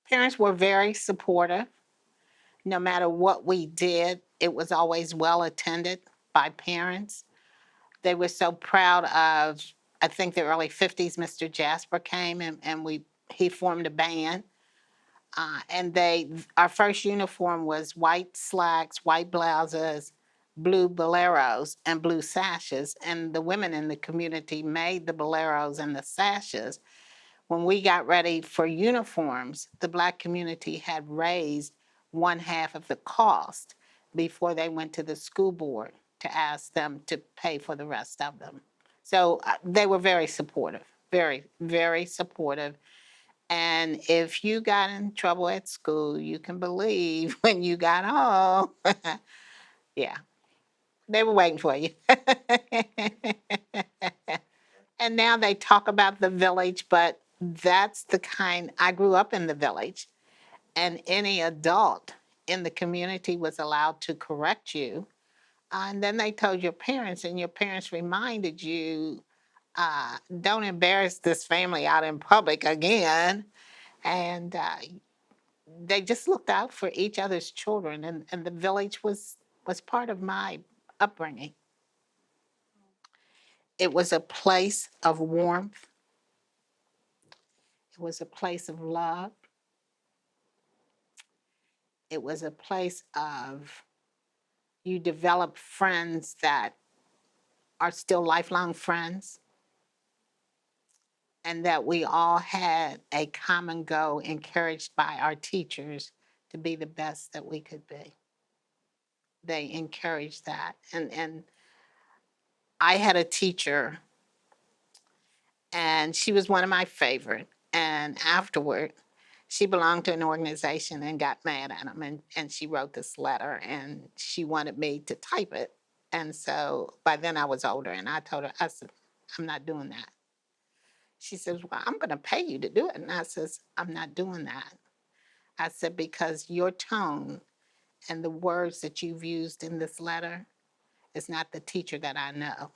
Parents were very supportive. No matter what we did, it was always well attended by parents. They were so proud of, I think the early 50s, Mr. Jasper came and he formed a band. Our first uniform was white slacks, white blouses, blue boleros, and blue sashes. And the women in the community made the boleros and the sashes. When we got ready for uniforms, the Black community had raised one half of the cost before they went to the school board to ask them to pay for the rest of them. So they were very supportive, very, very supportive. And if you got in trouble at school, you can believe when you got home, yeah, they were waiting for you. And now they talk about the village, but that's the kind, I grew up in the village, and any adult in the community was allowed to correct you. And then they told your parents, and your parents reminded you, don't embarrass this family out in public again. And they just looked out for each other's children, and the village was part of my upbringing. It was a place of warmth. It was a place of love. It was a place of you develop friends that are still lifelong friends, and that we all had a common goal encouraged by our teachers to be the best that we could be. They encouraged that. And I had a teacher, and she was one of my favorite. And afterward, she belonged to an organization and got mad at him. And she wrote this letter and she wanted me to type it. And so by then I was older, and I told her, I said, I'm not doing that. She says, well, I'm going to pay you to do it. And I says, I'm not doing that. I said, because your tone and the words that you've used in this letter is not the teacher that I know.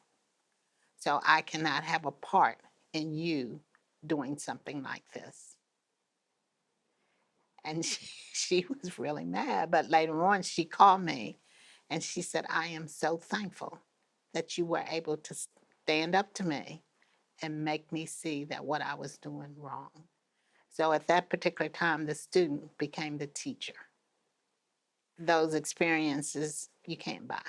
So I cannot have a part in you doing something like this. And she was really mad. But later on, she called me and she said, I am so thankful that you were able to stand up to me and make me see that what I was doing wrong. So at that particular time, the student became the teacher. Those experiences you can't buy.